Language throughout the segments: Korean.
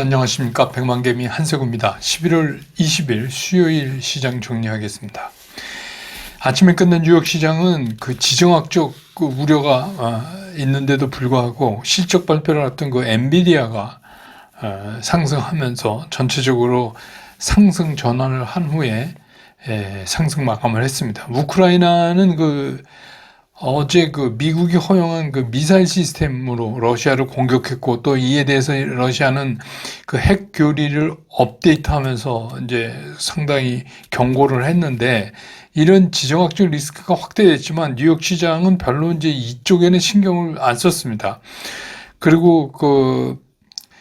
안녕하십니까. 백만개미 한세구입니다. 11월 20일 수요일 시장 정리하겠습니다. 아침에 끝난 뉴욕 시장은 그 지정학적 그 우려가 있는데도 불구하고 실적 발표를 했던 그 엔비디아가 상승하면서 전체적으로 상승 전환을 한 후에 상승 마감을 했습니다. 우크라이나는 어제 미국이 허용한 미사일 시스템으로 러시아를 공격했고, 또 이에 대해서 러시아는 핵 교리를 업데이트하면서 이제 상당히 경고를 했는데, 이런 지정학적 리스크가 확대됐지만 뉴욕 시장은 별로 이제 이쪽에는 신경을 안 썼습니다. 그리고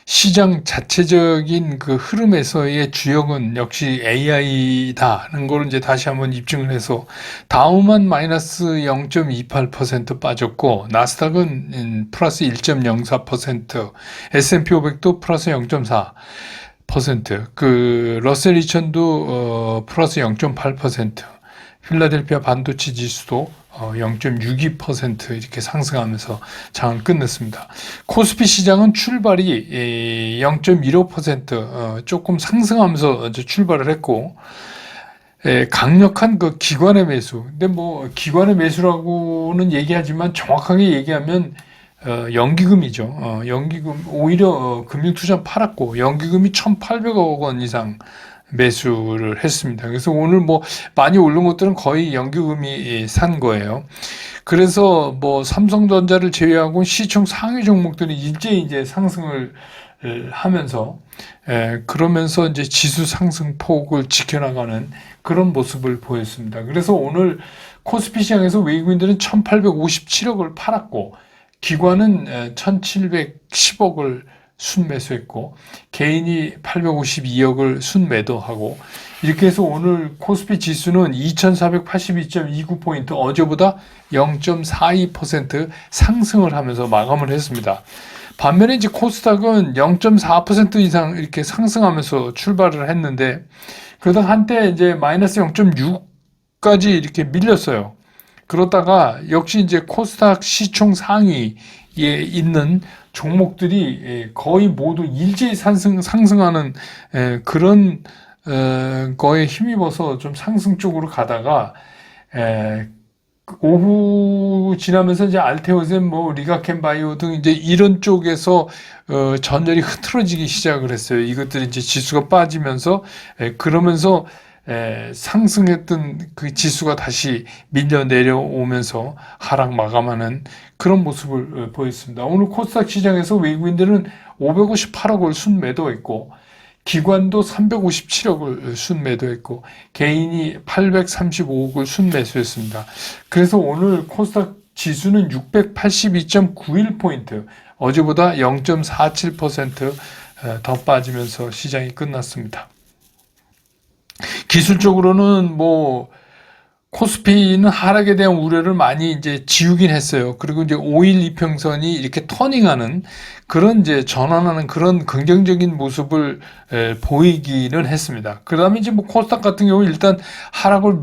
시장 자체적인 흐름에서의 주역은 역시 AI다는 걸 이제 다시 한번 입증을 해서 다우만 마이너스 0.28% 빠졌고, 나스닥은 플러스 1.04%, S&P 500도 플러스 0.4%, 러셀 2000도 플러스 0.8%, 필라델피아 반도체 지수도 0.62% 이렇게 상승하면서 장을 끝냈습니다. 코스피 시장은 출발이 0.15% 조금 상승하면서 출발을 했고, 강력한 기관의 매수. 근데 기관의 매수라고는 얘기하지만 정확하게 얘기하면 연기금이죠. 연기금 오히려 금융투자 팔았고, 연기금이 1,800억 원 이상 매수를 했습니다. 그래서 오늘 많이 오른 것들은 거의 연기금이 산 거예요. 그래서 삼성전자를 제외하고 시총 상위 종목들이 일제히 이제 상승을 하면서 그러면서 이제 지수 상승 폭을 지켜나가는 그런 모습을 보였습니다. 그래서 오늘 코스피 시장에서 외국인들은 1,857억을 팔았고, 기관은 1,710억을 순매수했고, 개인이 852억을 순매도하고, 이렇게 해서 오늘 코스피 지수는 2482.29포인트, 어제보다 0.42% 상승을 하면서 마감을 했습니다. 반면에 이제 코스닥은 0.4% 이상 이렇게 상승하면서 출발을 했는데, 그러다가 한때 이제 마이너스 0.6까지 이렇게 밀렸어요. 그러다가 역시 이제 코스닥 시총 상위에 있는 종목들이 거의 모두 일제히 상승하는 그런 거에 힘입어서 좀 상승 쪽으로 가다가 오후 지나면서 이제 알테오젠, 리가켄 바이오 등 이제 이런 쪽에서 전열이 흐트러지기 시작을 했어요. 이것들이 이제 지수가 빠지면서 그러면서 상승했던 지수가 다시 밀려 내려오면서 하락 마감하는 그런 모습을 보였습니다. 오늘 코스닥 시장에서 외국인들은 558억을 순매도했고, 기관도 357억을 순매도했고, 개인이 835억을 순매수했습니다. 그래서 오늘 코스닥 지수는 682.91포인트, 어제보다 0.47% 더 빠지면서 시장이 끝났습니다. 기술적으로는 코스피는 하락에 대한 우려를 많이 이제 지우긴 했어요. 그리고 이제 5일 이평선이 이렇게 터닝하는 그런 이제 전환하는 그런 긍정적인 모습을 보이기는 했습니다. 그 다음에 이제 코스닥 같은 경우 일단 하락을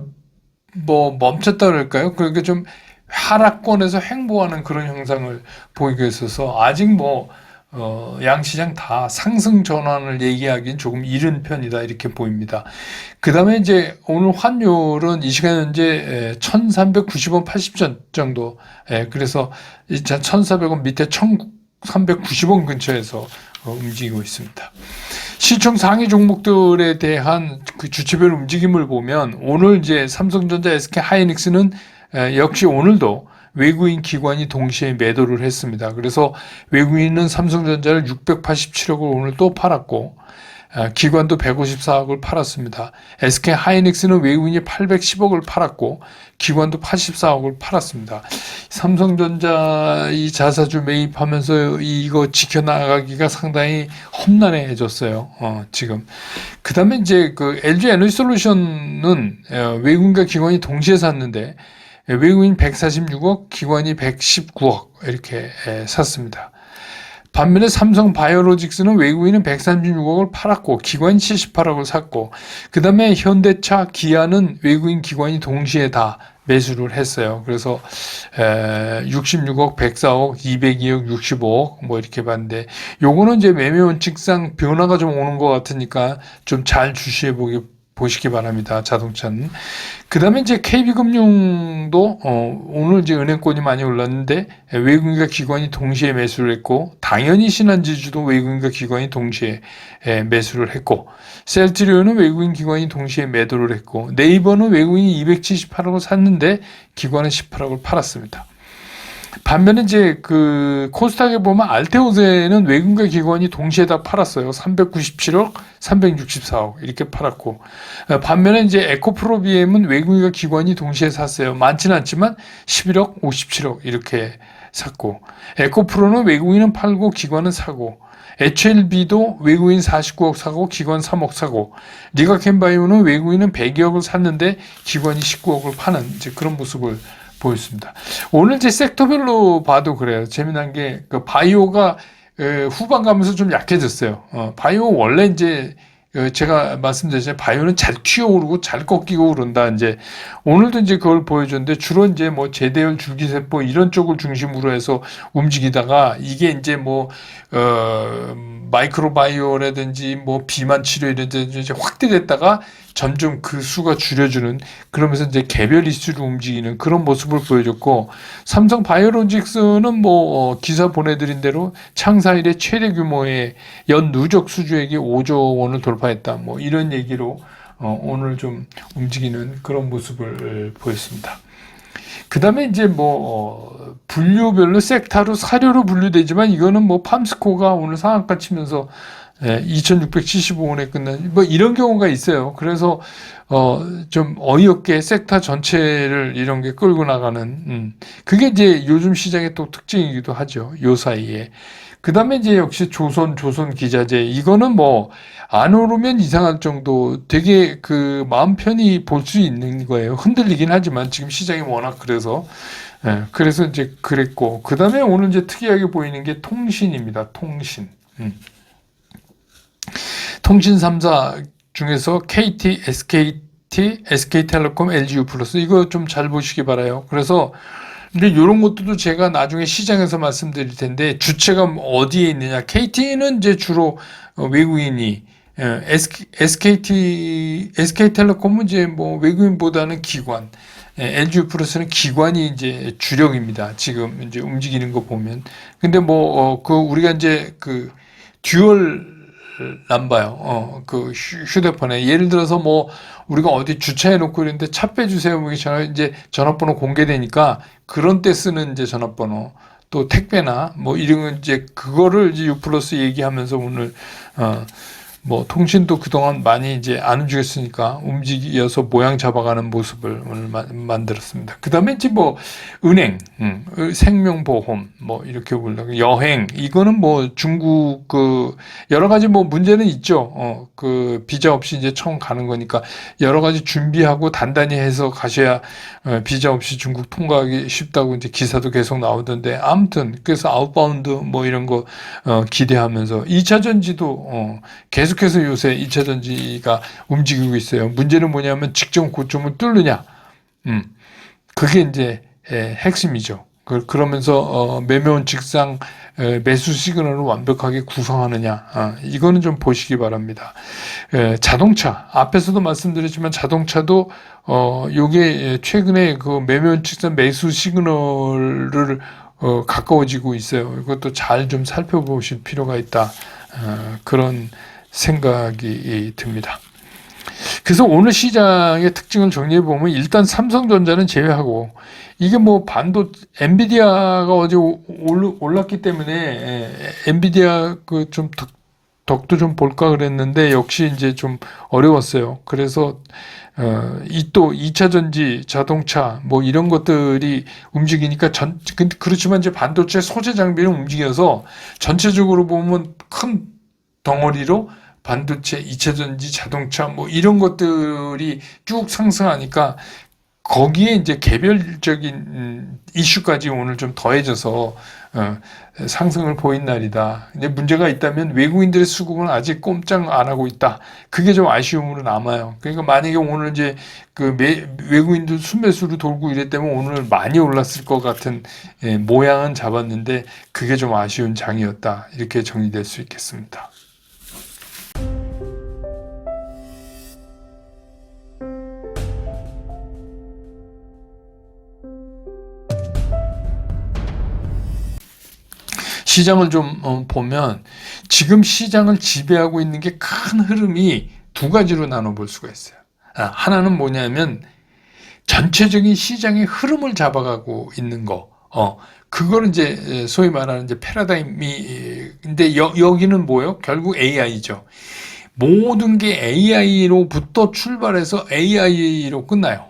멈췄다 그럴까요? 그러니까 좀 하락권에서 횡보하는 그런 형상을 보이고 있어서 아직 양시장 다 상승 전환을 얘기하기는 조금 이른 편이다, 이렇게 보입니다. 그 다음에 이제 오늘 환율은 이 시간 현재 1,390원 80전 정도, 그래서 1,400원 밑에 1,390원 근처에서 움직이고 있습니다. 시총 상위 종목들에 대한 주체별 움직임을 보면 오늘 이제 삼성전자, SK 하이닉스는 역시 오늘도 외국인 기관이 동시에 매도를 했습니다. 그래서 외국인은 삼성전자를 687억을 오늘 또 팔았고, 기관도 154억을 팔았습니다. SK 하이닉스는 외국인이 810억을 팔았고, 기관도 84억을 팔았습니다. 삼성전자 이 자사주 매입하면서 이거 지켜나가기가 상당히 험난해졌어요. 지금. 그 다음에 이제 LG 에너지솔루션은 외국인과 기관이 동시에 샀는데, 외국인 146억, 기관이 119억 이렇게 샀습니다. 반면에 삼성 바이오로직스는 외국인은 136억을 팔았고, 기관이 78억을 샀고, 그 다음에 현대차, 기아는 외국인 기관이 동시에 다 매수를 했어요. 그래서 66억, 104억, 202억, 65억 뭐 이렇게 봤는데 요거는 이제 매매 원칙상 변화가 좀 오는 것 같으니까 좀 잘 주시해 보시기 바랍니다. 자동차는. 그 다음에 이제 KB금융도 오늘 이제 은행권이 많이 올랐는데 외국인과 기관이 동시에 매수를 했고, 당연히 신한지주도 외국인과 기관이 동시에 매수를 했고, 셀트리온은 외국인 기관이 동시에 매도를 했고, 네이버는 외국인이 278억을 샀는데 기관은 18억을 팔았습니다. 반면에 이제 그 코스닥에 보면 알테오세는 외국인과 기관이 동시에 다 팔았어요. 397억, 364억 이렇게 팔았고, 반면에 이제 에코프로비엠은 외국인과 기관이 동시에 샀어요. 많지는 않지만 11억, 57억 이렇게 샀고, 에코프로는 외국인은 팔고 기관은 사고, HLB도 외국인 49억 사고 기관 3억 사고, 리가켄바이오는 외국인은 100여억을 샀는데 기관이 19억을 파는 이제 그런 모습을 보였습니다. 오늘 이제 섹터별로 봐도 그래요. 재미난 게 그 바이오가 후반 가면서 좀 약해졌어요. 바이오 원래 이제 제가 말씀드렸잖아요. 바이오는 잘 튀어오르고 잘 꺾이고 그런다. 이제 오늘도 이제 그걸 보여줬는데, 주로 이제 뭐 제대열 줄기세포 이런 쪽을 중심으로 해서 움직이다가 이게 이제 뭐 마이크로바이오라든지 뭐 비만 치료라든지 이제 확대됐다가 점점 그 수가 줄여주는, 그러면서 이제 개별 이슈로 움직이는 그런 모습을 보여줬고, 삼성 바이오로직스는 뭐 기사 보내드린 대로 창사 이래 최대 규모의 연 누적 수주액이 5조 원을 돌파했다. 뭐 이런 얘기로 오늘 좀 움직이는 그런 모습을 보였습니다. 그 다음에 이제 뭐 분류별로 섹터로 사료로 분류되지만, 이거는 뭐 팜스코가 오늘 상한가 치면서 2,675원에 끝난 뭐 이런 경우가 있어요. 그래서 좀 어이없게 섹터 전체를 이런 게 끌고 나가는 그게 이제 요즘 시장의 또 특징이기도 하죠. 요 사이에. 그 다음에 이제 역시 조선 기자재, 이거는 뭐 안 오르면 이상할 정도 되게 그 마음 편히 볼 수 있는 거예요. 흔들리긴 하지만 지금 시장이 워낙 그래서 그래서 이제 그랬고, 그 다음에 오늘 이제 특이하게 보이는 게 통신입니다. 통신. 통신 3사 중에서 KT, SKT, SK텔레콤, LGU 플러스, 이거 좀 잘 보시기 바라요. 그래서 근데 이런 것들도 제가 나중에 시장에서 말씀드릴 텐데, 주체가 어디에 있느냐. KT는 이제 주로 외국인이, SK텔레콤은 이제 뭐 외국인보다는 기관, LGU 플러스는 기관이 이제 주력입니다. 지금 이제 움직이는 거 보면. 근데 뭐 그 우리가 이제 그 듀얼 남봐요. 그 휴대폰에 예를 들어서 뭐 우리가 어디 주차해 놓고 있는데 차 빼주세요. 뭐 이제 전화번호 공개되니까 그런 때 쓰는 이제 전화번호, 또 택배나 뭐 이런 이제 그거를 이제 U 플러스 얘기하면서 오늘 뭐 통신도 그동안 많이 이제 안 움직였으니까 움직여서 모양 잡아가는 모습을 오늘 만들었습니다. 그 다음에 이제 뭐 은행, 생명보험 뭐 이렇게 보려고, 여행, 이거는 뭐 중국 그 여러 가지 뭐 문제는 있죠. 그 비자 없이 이제 처음 가는 거니까 여러 가지 준비하고 단단히 해서 가셔야 비자 없이 중국 통과하기 쉽다고 이제 기사도 계속 나오던데, 아무튼 그래서 아웃바운드 뭐 이런 거 기대하면서 2차 전지도 계속해서 요새 2차 전지가 움직이고 있어요. 문제는 뭐냐면 직전 고점을 뚫느냐. 그게 이제 핵심이죠. 그러면서 매매원 직상 매수 시그널을 완벽하게 구성하느냐. 이거는 좀 보시기 바랍니다. 자동차, 앞에서도 말씀드렸지만 자동차도 요게 최근에 그 매매원 직상 매수 시그널을 가까워지고 있어요. 이것도 잘 좀 살펴보실 필요가 있다. 그런 생각이 듭니다. 그래서 오늘 시장의 특징을 정리해 보면, 일단 삼성전자는 제외하고, 이게 뭐 엔비디아가 어제 올랐기 때문에 엔비디아 그 좀 덕도 좀 볼까 그랬는데 역시 이제 좀 어려웠어요. 그래서 또 2차 전지, 자동차 뭐 이런 것들이 움직이니까 그렇지만 이제 반도체 소재 장비는 움직여서 전체적으로 보면 큰 덩어리로 반도체, 2차 전지, 자동차 뭐 이런 것들이 쭉 상승하니까 거기에 이제 개별적인 이슈까지 오늘 좀 더해져서 상승을 보인 날이다. 근데 문제가 있다면 외국인들의 수급은 아직 꼼짝 안 하고 있다. 그게 좀 아쉬움으로 남아요. 그러니까 만약에 오늘 이제 그 외국인들 순매수로 돌고 이랬다면 오늘 많이 올랐을 것 같은 모양은 잡았는데 그게 좀 아쉬운 장이었다. 이렇게 정리될 수 있겠습니다. 시장을 좀 보면 지금 시장을 지배하고 있는 게 큰 흐름이 두 가지로 나눠볼 수가 있어요. 하나는 뭐냐면 전체적인 시장의 흐름을 잡아가고 있는 거. 그거는 이제 소위 말하는 이제 패러다임이, 근데 여기는 뭐예요? 결국 AI죠. 모든 게 AI로부터 출발해서 AI로 끝나요.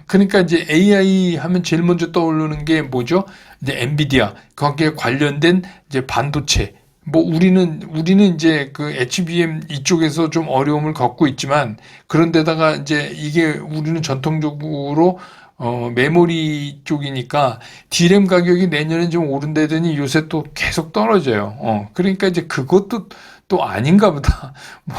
그러니까 이제 AI 하면 제일 먼저 떠오르는 게 뭐죠? 이제 엔비디아, 거기에 관련된 이제 반도체. 뭐 우리는 이제 그 HBM 이쪽에서 좀 어려움을 겪고 있지만 그런데다가 이제 이게 우리는 전통적으로 메모리 쪽이니까 D램 가격이 내년에 좀 오른다더니 요새 또 계속 떨어져요. 그러니까 이제 그것도 또 아닌가 보다. 뭐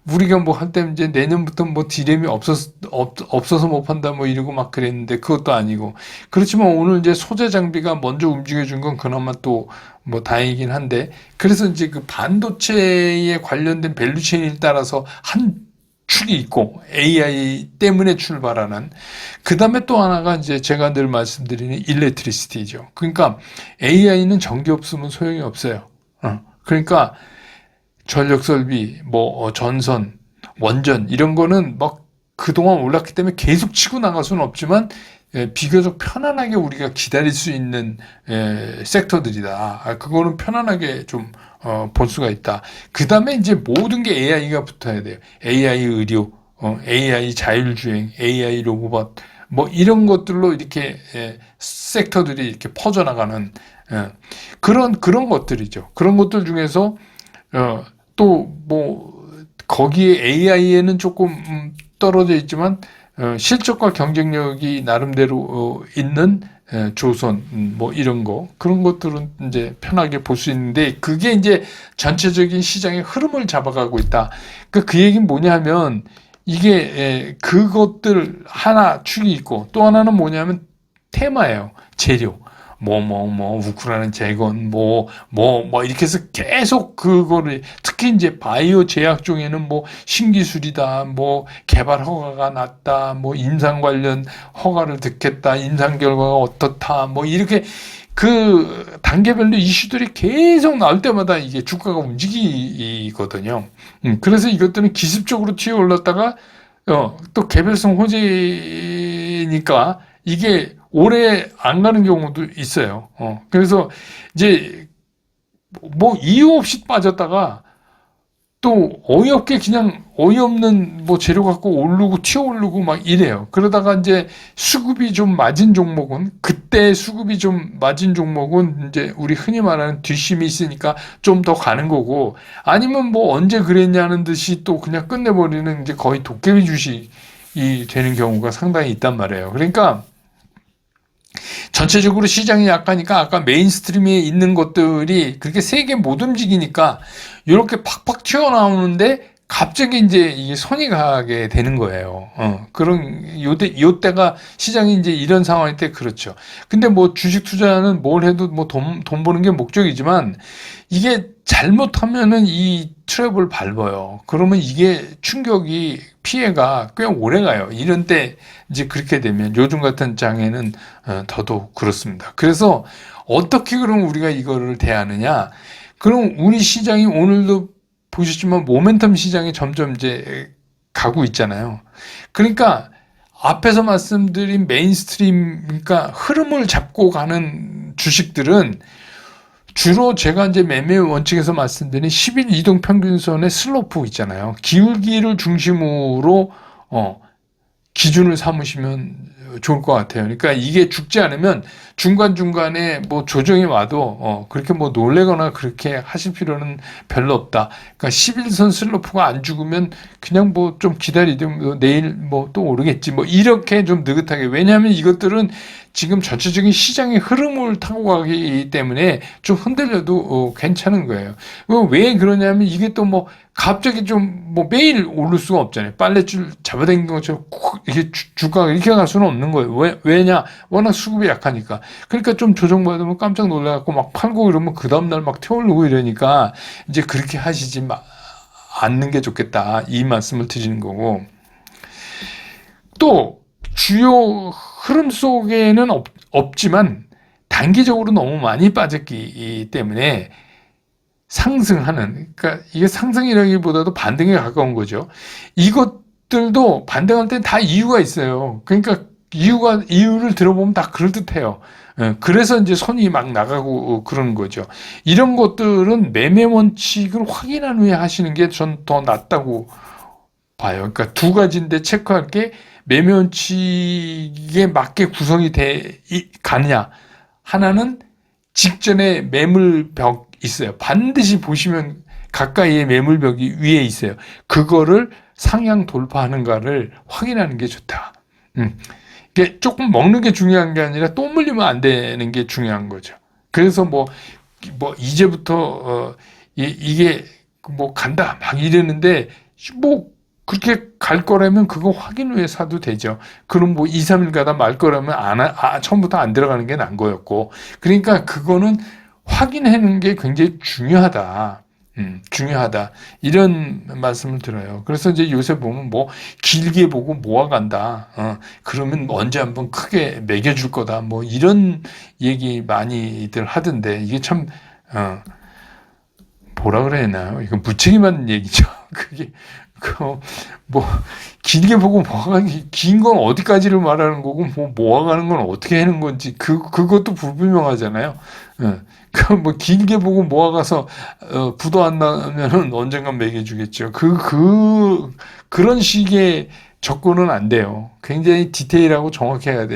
우리가 뭐 한때 이제 내년부터 뭐 D램이 없어서 못 판다 뭐 이러고 막 그랬는데 그것도 아니고. 그렇지만 오늘 이제 소재 장비가 먼저 움직여준 건 그나마 또 뭐 다행이긴 한데, 그래서 이제 그 반도체에 관련된 밸류체인에 따라서 한 축이 있고 AI 때문에 출발하는, 그 다음에 또 하나가 이제 제가 늘 말씀드리는 일렉트리시티죠. 그러니까 AI는 전기 없으면 소용이 없어요. 그러니까 전력 설비, 뭐 전선, 원전 이런 거는 막 그동안 올랐기 때문에 계속 치고 나갈 수는 없지만 비교적 편안하게 우리가 기다릴 수 있는 섹터들이다. 그거는 편안하게 좀 볼 수가 있다. 그 다음에 이제 모든 게 AI가 붙어야 돼요. AI 의료, AI 자율주행, AI 로봇, 뭐 이런 것들로 이렇게 섹터들이 이렇게 퍼져나가는 그런 것들이죠. 그런 것들 중에서 또 뭐 거기에 AI에는 조금 떨어져 있지만 실적과 경쟁력이 나름대로 있는 조선 뭐 이런 거, 그런 것들은 이제 편하게 볼 수 있는데 그게 이제 전체적인 시장의 흐름을 잡아가고 있다. 그 얘기는 뭐냐 하면 이게 그것들 하나 축이 있고 또 하나는 뭐냐면 테마예요. 재료. 우크라이나 재건, 이렇게 해서 계속 그거를, 특히 이제 바이오 제약 중에는 뭐 신기술이다, 뭐 개발 허가가 났다, 뭐 임상 관련 허가를 듣겠다, 임상 결과가 어떻다, 뭐 이렇게 그 단계별로 이슈들이 계속 나올 때마다 이게 주가가 움직이거든요. 그래서 이것들은 기습적으로 튀어 올랐다가, 또 개별성 호재니까 이게 오래 안 가는 경우도 있어요. 그래서 이제 뭐 이유 없이 빠졌다가 또 어이없게 그냥 어이없는 뭐 재료 갖고 오르고 튀어 오르고 막 이래요. 그러다가 이제 수급이 좀 맞은 종목은, 그때 수급이 좀 맞은 종목은 이제 우리 흔히 말하는 뒷심이 있으니까 좀 더 가는 거고, 아니면 뭐 언제 그랬냐는 듯이 또 그냥 끝내버리는 이제 거의 도깨비 주식이 되는 경우가 상당히 있단 말이에요. 그러니까 전체적으로 시장이 약하니까 아까 메인스트림에 있는 것들이 그렇게 세게 못 움직이니까 이렇게 팍팍 튀어나오는데 갑자기 이제 이게 손이 가게 되는 거예요. 요때가 시장이 이제 이런 상황일 때 그렇죠. 근데 뭐 주식 투자는 뭘 해도 뭐 돈 버는 게 목적이지만 이게 잘못하면은 이 트랩을 밟아요. 그러면 이게 충격이, 피해가 꽤 오래 가요. 이런 때 이제 그렇게 되면 요즘 같은 장에는 더더욱 그렇습니다. 그래서 어떻게 그럼 우리가 이거를 대하느냐? 그럼 우리 시장이 오늘도 보셨지만 모멘텀 시장이 점점 이제 가고 있잖아요. 그러니까 앞에서 말씀드린 메인스트림, 그러니까 흐름을 잡고 가는 주식들은 주로 제가 이제 매매 원칙에서 말씀드린 10일 이동 평균선의 슬로프 있잖아요. 기울기를 중심으로 기준을 삼으시면 좋을 것 같아요. 그러니까 이게 죽지 않으면 중간중간에 뭐 조정이 와도 그렇게 뭐 놀래거나 그렇게 하실 필요는 별로 없다. 그러니까 11선 슬로프가 안 죽으면 그냥 뭐 좀 기다리든 뭐 내일 뭐 또 오르겠지 뭐 이렇게 좀 느긋하게. 왜냐하면 이것들은 지금 전체적인 시장의 흐름을 타고 가기 때문에 좀 흔들려도 괜찮은 거예요. 왜 그러냐면 이게 또 뭐 갑자기 좀 뭐 매일 오를 수가 없잖아요. 빨랫줄 잡아당긴 것처럼 이게 주가가 이렇게 갈 수는 없는 거예요. 왜냐? 워낙 수급이 약하니까. 그러니까 좀 조정받으면 깜짝 놀라갖고 막 팔고 이러면 그 다음날 막 태우려고 이러니까 이제 그렇게 하시지 않는 게 좋겠다. 이 말씀을 드리는 거고. 또 주요 흐름 속에는 없지만 단기적으로 너무 많이 빠졌기 때문에 상승하는, 그러니까 이게 상승이라기보다도 반등에 가까운 거죠. 이것들도 반등할 땐 다 이유가 있어요. 그러니까 이유를 들어보면 다 그럴듯해요. 그래서 이제 손이 막 나가고 그러는 거죠. 이런 것들은 매매 원칙을 확인한 후에 하시는 게 전 더 낫다고 봐요. 그러니까 두 가지인데 체크할 게 매매 원칙에 맞게 구성이 가느냐. 하나는 직전에 매물벽 있어요. 반드시 보시면 가까이에 매물벽이 위에 있어요. 그거를 상향 돌파하는가를 확인하는 게 좋다. 이게 조금 먹는 게 중요한 게 아니라 또 물리면 안 되는 게 중요한 거죠. 그래서 뭐 이제부터 이게 뭐 간다 막 이러는데 뭐 그렇게 갈 거라면 그거 확인 후에 사도 되죠. 그럼 뭐 2, 3일 가다 말 거라면 처음부터 안 들어가는 게 난 거였고. 그러니까 그거는 확인하는 게 굉장히 중요하다. 중요하다. 이런 말씀을 들어요. 그래서 이제 요새 보면 뭐 길게 보고 모아간다. 그러면 언제 한번 크게 매겨줄 거다. 뭐 이런 얘기 많이들 하던데 이게 참, 뭐라 그래야 되나요? 이거 무책임한 얘기죠. 그게, 뭐, 길게 보고 긴 건 어디까지를 말하는 거고, 모아가는 건 어떻게 하는 건지, 그것도 불분명하잖아요. 뭐, 길게 보고 모아가서, 부도 안 나면은 언젠간 매겨주겠죠. 그런 식의 접근은 안 돼요. 굉장히 디테일하고 정확해야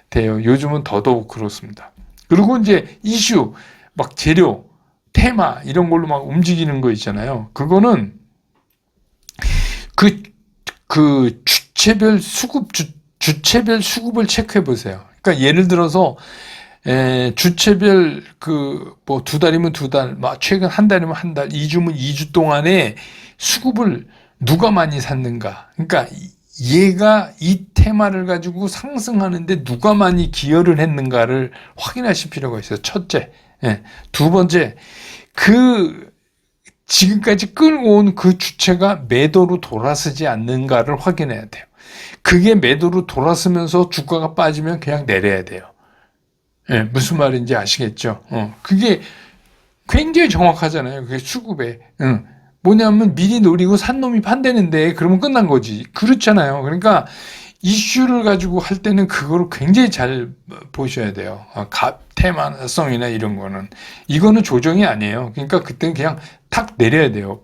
돼요. 요즘은 더더욱 그렇습니다. 그리고 이제 이슈, 막 재료, 테마, 이런 걸로 막 움직이는 거 있잖아요. 그거는, 주체별 수급을 체크해 보세요. 그러니까 예를 들어서, 주체별 뭐 2달이면 2달, 최근 한 달이면 한 달, 2주면 2주 동안에 수급을 누가 많이 샀는가. 그러니까 얘가 이 테마를 가지고 상승하는데 누가 많이 기여를 했는가를 확인하실 필요가 있어요. 첫째. 두 번째, 지금까지 끌고 온 그 주체가 매도로 돌아서지 않는가를 확인해야 돼요. 그게 매도로 돌아서면서 주가가 빠지면 그냥 내려야 돼요. 무슨 말인지 아시겠죠? 그게 굉장히 정확하잖아요. 그게 수급에. 뭐냐면 미리 노리고 산 놈이 판대는데 그러면 끝난 거지. 그렇잖아요. 그러니까 이슈를 가지고 할 때는 그거를 굉장히 잘 보셔야 돼요. 테마성이나 이런 거는. 이거는 조정이 아니에요. 그러니까 그때는 그냥 탁 내려야 돼요.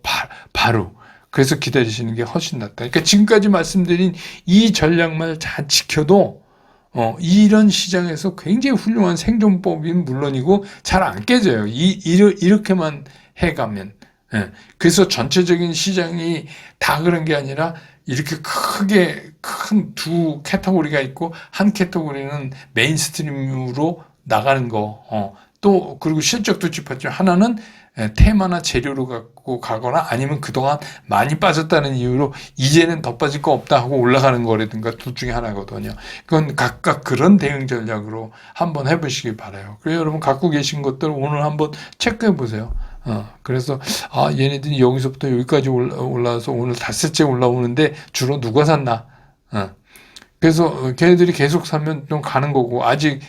바로. 그래서 기다리시는 게 훨씬 낫다. 그러니까 지금까지 말씀드린 이 전략만 잘 지켜도 이런 시장에서 굉장히 훌륭한 생존법인 물론이고 잘 안 깨져요. 이렇게만 해가면. 그래서 전체적인 시장이 다 그런 게 아니라 이렇게 크게 큰 두 캐터고리가 있고 한 캐터고리는 메인스트림으로 나가는 거. 또 그리고 실적도 짚었죠. 하나는 테마나 재료로 갖고 가거나 아니면 그동안 많이 빠졌다는 이유로 이제는 더 빠질 거 없다 하고 올라가는 거라든가 둘 중에 하나거든요. 그건 각각 그런 대응 전략으로 한번 해보시기 바라요. 그래서 여러분 갖고 계신 것들 오늘 한번 체크해 보세요. 그래서 얘네들이 여기서부터 여기까지 올라와서 오늘 닷새째 올라오는데 주로 누가 샀나? 그래서 걔네들이 계속 사면 좀 가는 거고 아직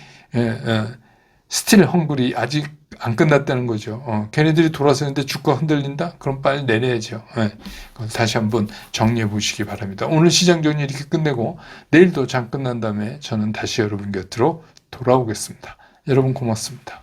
스틸 헝그리 아직 안 끝났다는 거죠. 걔네들이 돌아서는데 주가 흔들린다? 그럼 빨리 내려야죠. 다시 한번 정리해 보시기 바랍니다. 오늘 시장 정리 이렇게 끝내고 내일도 장 끝난 다음에 저는 다시 여러분 곁으로 돌아오겠습니다. 여러분 고맙습니다.